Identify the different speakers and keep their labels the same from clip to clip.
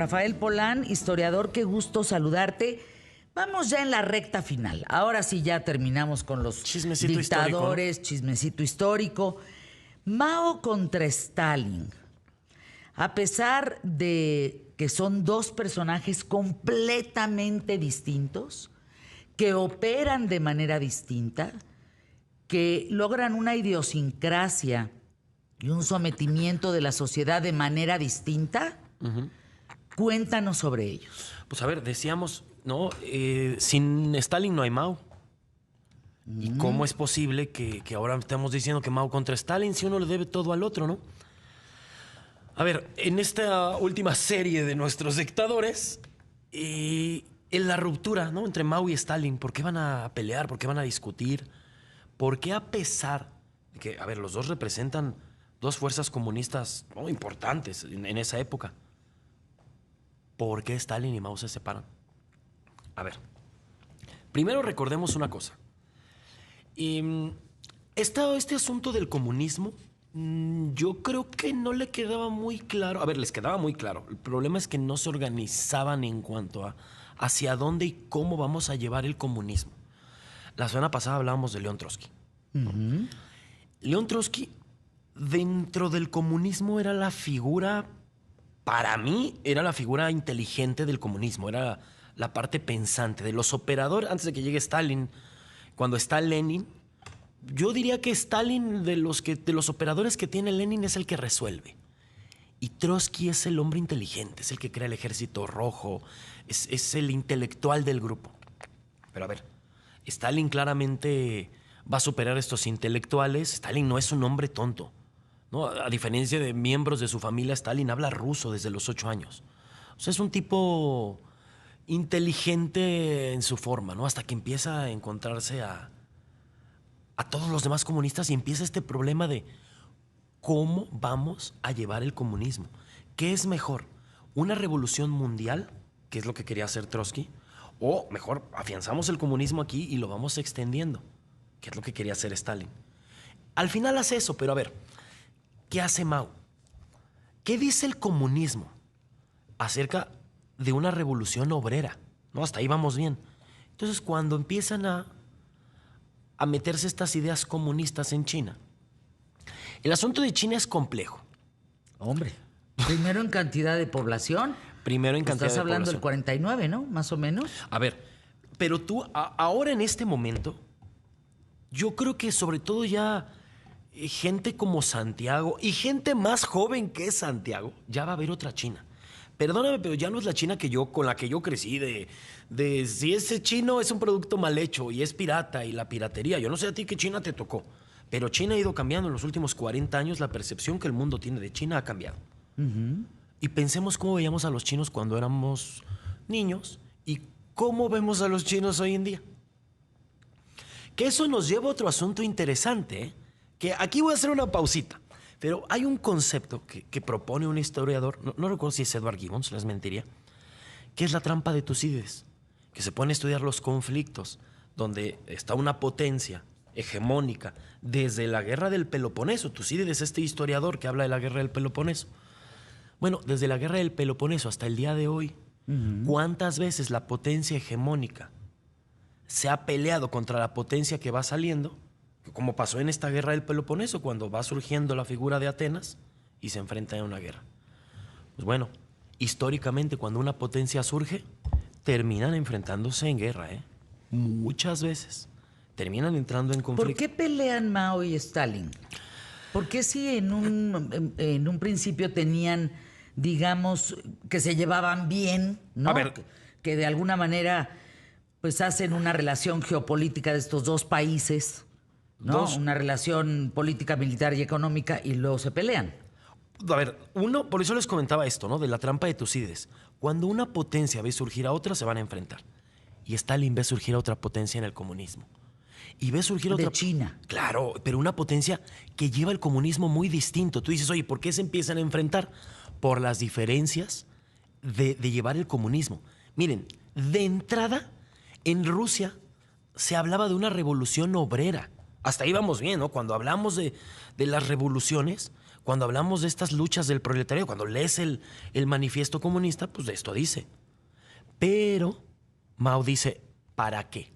Speaker 1: Rafael Polán, historiador, qué gusto saludarte. Vamos ya en la recta final. Ahora sí ya terminamos con los
Speaker 2: Chismecito
Speaker 1: dictadores,
Speaker 2: histórico, ¿no?
Speaker 1: chismecito histórico. Mao contra Stalin. A pesar de que son dos personajes completamente distintos, que operan de manera distinta, que logran una idiosincrasia y un sometimiento de la sociedad de manera distinta, cuéntanos sobre ellos.
Speaker 2: Pues a ver, decíamos, ¿no? Sin Stalin no hay Mao. ¿Y cómo es posible que ahora estamos diciendo que Mao contra Stalin si uno le debe todo al otro, no? A ver, en esta última serie de nuestros dictadores, en la ruptura, ¿no? Entre Mao y Stalin, ¿por qué van a pelear? ¿Por qué van a discutir? ¿Por qué a pesar de que, a ver, los dos representan dos fuerzas comunistas, ¿no?, importantes en esa época? ¿Por qué Stalin y Mao se separan? A ver, primero recordemos una cosa. Este asunto del comunismo, yo creo que no le quedaba muy claro. A ver, les quedaba muy claro. El problema es que no se organizaban en cuanto a hacia dónde y cómo vamos a llevar el comunismo. La semana pasada hablábamos de León Trotsky. León Trotsky, dentro del comunismo, era la figura, para mí, era la figura inteligente del comunismo. Era la parte pensante de los operadores. Antes de que llegue Stalin, cuando está Lenin, yo diría que Stalin, de los operadores que tiene Lenin, es el que resuelve. Y Trotsky es el hombre inteligente, es el que crea el Ejército Rojo, es el intelectual del grupo. Pero a ver, Stalin claramente va a superar a estos intelectuales. Stalin no es un hombre tonto, ¿no? A diferencia de miembros de su familia, Stalin habla ruso desde los 8 años. O sea, es un tipo inteligente en su forma, ¿no? Hasta que empieza a encontrarse a todos los demás comunistas y empieza este problema de cómo vamos a llevar el comunismo. ¿Qué es mejor? ¿Una revolución mundial, que es lo que quería hacer Trotsky? O mejor, afianzamos el comunismo aquí y lo vamos extendiendo, que es lo que quería hacer Stalin. Al final hace eso, pero a ver, ¿qué hace Mao? ¿Qué dice el comunismo acerca de una revolución obrera? ¿No? Hasta ahí vamos bien. Entonces, cuando empiezan a meterse estas ideas comunistas en China, el asunto de China es complejo.
Speaker 1: Hombre, primero en cantidad de población.
Speaker 2: Primero en cantidad de población.
Speaker 1: Estás hablando del 49, ¿no? Más o menos.
Speaker 2: A ver, pero tú, ahora en este momento, yo creo que sobre todo ya gente como Santiago y gente más joven que Santiago, ya va a haber otra China. Perdóname, pero ya no es la China con la que yo crecí, de si ese chino es un producto mal hecho y es pirata y la piratería. Yo no sé a ti qué China te tocó, pero China ha ido cambiando en los últimos 40 años. La percepción que el mundo tiene de China ha cambiado. Y pensemos cómo veíamos a los chinos cuando éramos niños y cómo vemos a los chinos hoy en día. Que eso nos lleva a otro asunto interesante, ¿eh? Que aquí voy a hacer una pausita. Pero hay un concepto que propone un historiador, no recuerdo si es Edward Gibbons, les mentiría, que es la trampa de Tucídides, que se pone a estudiar los conflictos donde está una potencia hegemónica desde la guerra del Peloponeso. Tucídides, este historiador que habla de la guerra del Peloponeso. Bueno, desde la guerra del Peloponeso hasta el día de hoy, ¿cuántas veces la potencia hegemónica se ha peleado contra la potencia que va saliendo? Como pasó en esta guerra del Peloponeso, cuando va surgiendo la figura de Atenas y se enfrenta a una guerra. Pues bueno, históricamente cuando una potencia surge, terminan enfrentándose en guerra, ¿eh? Muchas veces. Terminan entrando en conflicto.
Speaker 1: ¿Por qué pelean Mao y Stalin? ¿Por qué si en un principio tenían, digamos, que se llevaban bien, ¿no?
Speaker 2: A ver,
Speaker 1: que de alguna manera pues hacen una relación geopolítica de estos dos países, ¿no? Una relación política, militar y económica, y luego se pelean.
Speaker 2: A ver, por eso les comentaba esto, ¿no? De la trampa de Tucídides. Cuando una potencia ve surgir a otra, se van a enfrentar. Y Stalin ve surgir a otra potencia en el comunismo. Y ve surgir otra...
Speaker 1: De China.
Speaker 2: Claro, pero una potencia que lleva el comunismo muy distinto. Tú dices, oye, ¿por qué se empiezan a enfrentar? Por las diferencias de llevar el comunismo. Miren, de entrada, en Rusia se hablaba de una revolución obrera. Hasta ahí vamos bien, ¿no? Cuando hablamos de las revoluciones, Cuando hablamos de estas luchas del proletariado, cuando lees el manifiesto comunista, pues de esto dice. Pero Mao dice, ¿para qué?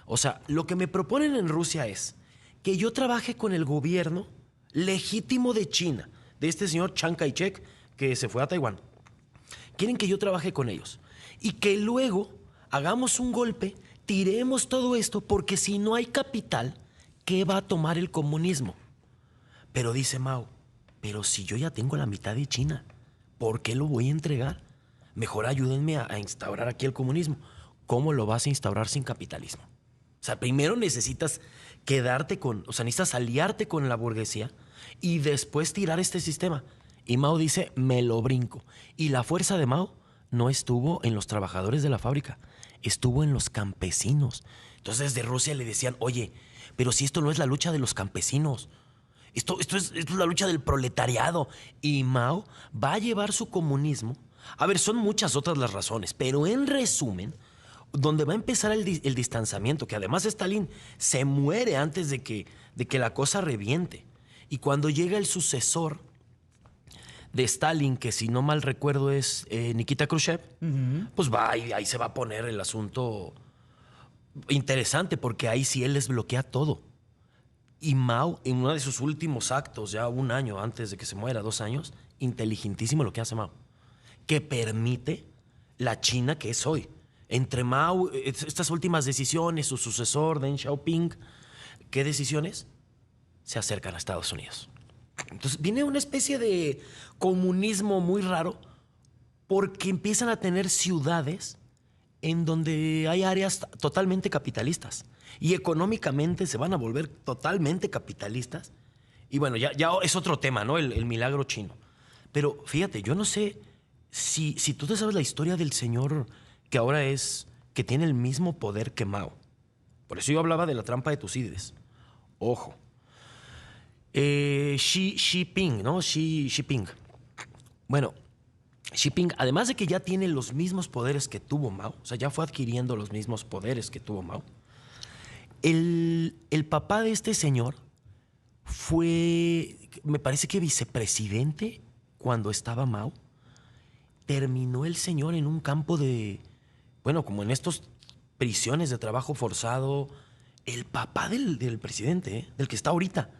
Speaker 2: O sea, lo que me proponen en Rusia es que yo trabaje con el gobierno legítimo de China, de este señor Chiang Kai-shek, que se fue a Taiwán. Quieren que yo trabaje con ellos y que luego hagamos un golpe, tiremos todo esto, porque si no hay capital, ¿qué va a tomar el comunismo? Pero dice Mao, pero si yo ya tengo la mitad de China, ¿por qué lo voy a entregar? Mejor ayúdenme a instaurar aquí el comunismo. ¿Cómo lo vas a instaurar sin capitalismo? O sea, primero necesitas necesitas aliarte con la burguesía y después tirar este sistema. Y Mao dice, me lo brinco. Y la fuerza de Mao no estuvo en los trabajadores de la fábrica, estuvo en los campesinos. Entonces desde Rusia le decían, oye, pero si esto no es la lucha de los campesinos, esto es la lucha del proletariado. Y Mao va a llevar su comunismo. A ver, son muchas otras las razones, pero en resumen, donde va a empezar el distanciamiento, que además Stalin se muere antes de que la cosa reviente. Y cuando llega el sucesor de Stalin, que si no mal recuerdo es Nikita Khrushchev, pues va y ahí se va a poner el asunto interesante, porque ahí sí él desbloquea todo. Y Mao, en uno de sus últimos actos, ya un año antes de que se muera, 2 años, inteligentísimo lo que hace Mao, que permite la China que es hoy. Entre Mao, estas últimas decisiones, su sucesor, Deng Xiaoping, ¿qué decisiones? Se acercan a Estados Unidos. Entonces viene una especie de comunismo muy raro, porque empiezan a tener ciudades en donde hay áreas totalmente capitalistas y económicamente se van a volver totalmente capitalistas. Y bueno, ya es otro tema, ¿no? El milagro chino. Pero fíjate, yo no sé si tú te sabes la historia del señor que ahora que tiene el mismo poder que Mao. Por eso yo hablaba de la trampa de Tucídides. Ojo. Xi Jinping, ¿no? Xi Jinping. Bueno, Xi Jinping, además de que ya tiene los mismos poderes que tuvo Mao, o sea, ya fue adquiriendo los mismos poderes que tuvo Mao, el papá de este señor fue, me parece que vicepresidente cuando estaba Mao. Terminó el señor en un campo como en estos prisiones de trabajo forzado, el papá del presidente, del que está ahorita.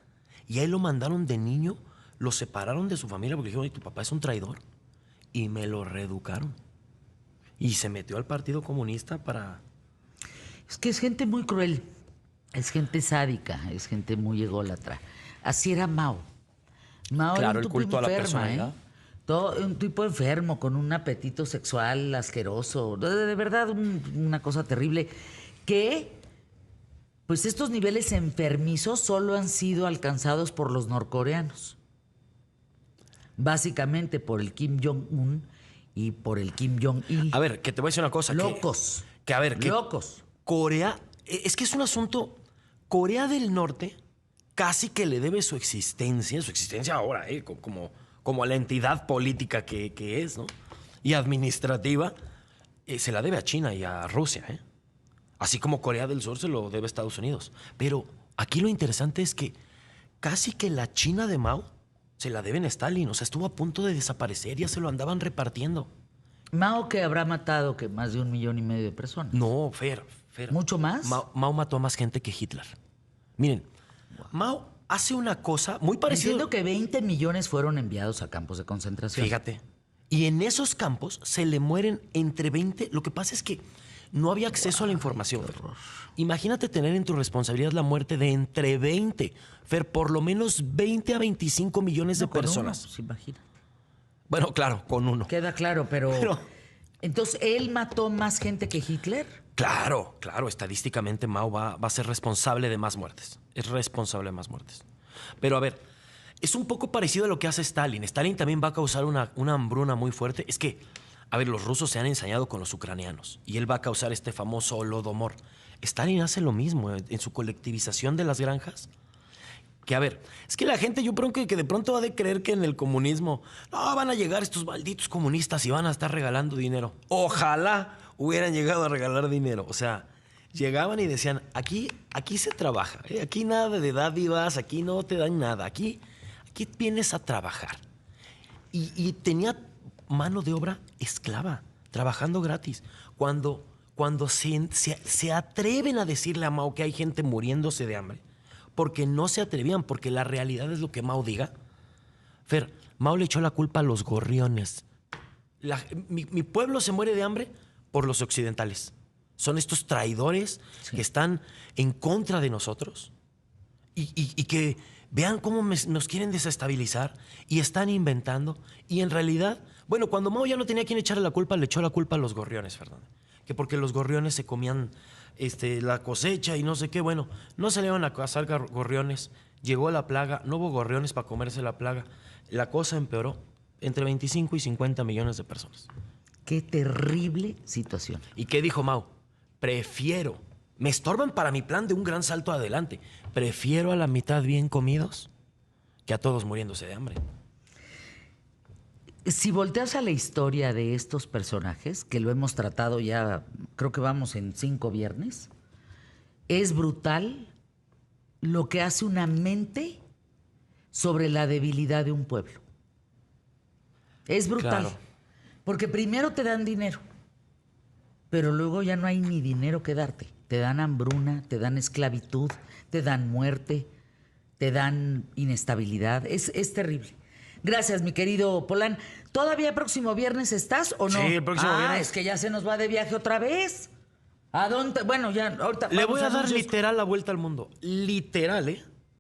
Speaker 2: Y ahí lo mandaron de niño, lo separaron de su familia porque dijeron, tu papá es un traidor. Y me lo reeducaron. Y se metió al Partido Comunista para...
Speaker 1: Es que es gente muy cruel, es gente sádica, es gente muy ególatra. Así era Mao. Mao
Speaker 2: Claro,
Speaker 1: era un
Speaker 2: el culto a la personalidad.
Speaker 1: Un tipo enfermo, con un apetito sexual asqueroso. De verdad, una cosa terrible. Que, pues estos niveles enfermizos solo han sido alcanzados por los norcoreanos. Básicamente por el Kim Jong-un y por el Kim Jong-il.
Speaker 2: A ver, que te voy a decir una cosa.
Speaker 1: Locos. Locos.
Speaker 2: Corea, es que es un asunto... Corea del Norte casi que le debe su existencia ahora, como a la entidad política que es, ¿no? Y administrativa, se la debe a China y a Rusia, ¿eh? Así como Corea del Sur se lo debe a Estados Unidos. Pero aquí lo interesante es que casi que la China de Mao se la deben a Stalin. O sea, estuvo a punto de desaparecer, ya se lo andaban repartiendo.
Speaker 1: Mao, que habrá matado que más de 1,5 millones de personas.
Speaker 2: No, Fer.
Speaker 1: ¿Mucho más?
Speaker 2: Mao mató a más gente que Hitler. Miren, Mao hace una cosa muy parecida.
Speaker 1: Entiendo que 20 millones fueron enviados a campos de concentración.
Speaker 2: Fíjate. Y en esos campos se le mueren entre 20. Lo que pasa es que no había acceso a la información. Fer. Imagínate tener en tu responsabilidad la muerte de entre 20, Fer, por lo menos 20 a 25 millones de personas.
Speaker 1: Uno, se imagina.
Speaker 2: Bueno, claro, con uno.
Speaker 1: Queda claro, pero... Entonces, ¿él mató más gente que Hitler?
Speaker 2: Claro, estadísticamente Mao va a ser responsable de más muertes. Es responsable de más muertes. Pero a ver, es un poco parecido a lo que hace Stalin. Stalin también va a causar una hambruna muy fuerte. Es que, a ver, los rusos se han ensañado con los ucranianos y él va a causar este famoso Holodomor. Stalin hace lo mismo en su colectivización de las granjas. Que a ver, es que la gente yo creo que de pronto va a creer que en el comunismo no van a llegar estos malditos comunistas y van a estar regalando dinero. Ojalá hubieran llegado a regalar dinero. O sea, llegaban y decían, aquí se trabaja, ¿eh? Aquí nada de dádivas, aquí no te dan nada. Aquí ¿qué vienes a trabajar? Y tenía mano de obra esclava, trabajando gratis. Cuando se atreven a decirle a Mao que hay gente muriéndose de hambre, porque no se atrevían, porque la realidad es lo que Mao diga. Fer, Mao le echó la culpa a los gorriones. Mi pueblo se muere de hambre por los occidentales. Son estos traidores que están en contra de nosotros y que vean cómo nos quieren desestabilizar y están inventando. Y en realidad, bueno, cuando Mao ya no tenía a quién echarle la culpa, le echó la culpa a los gorriones, Fernando. Que porque los gorriones se comían la cosecha y no sé qué. Bueno, no se le iban a cazar gorriones. Llegó la plaga, no hubo gorriones para comerse la plaga. La cosa empeoró. Entre 25 y 50 millones de personas.
Speaker 1: Qué terrible situación.
Speaker 2: ¿Y qué dijo Mao? Me estorban para mi plan de un gran salto adelante. Prefiero a la mitad bien comidos que a todos muriéndose de hambre.
Speaker 1: Si volteas a la historia de estos personajes, que lo hemos tratado ya, creo que vamos en 5 viernes, es brutal lo que hace una mente sobre la debilidad de un pueblo. Es brutal.
Speaker 2: Claro.
Speaker 1: Porque primero te dan dinero, pero luego ya no hay ni dinero que darte. Te dan hambruna, te dan esclavitud, te dan muerte, te dan inestabilidad. Es terrible. Gracias, mi querido Polán. ¿Todavía próximo viernes estás o no?
Speaker 2: Sí, el próximo viernes.
Speaker 1: Es que ya se nos va de viaje otra vez. ¿A dónde? Bueno, ya ahorita.
Speaker 2: Le voy a dar
Speaker 1: anuncios.
Speaker 2: literal la vuelta al mundo. Literal, ¿eh?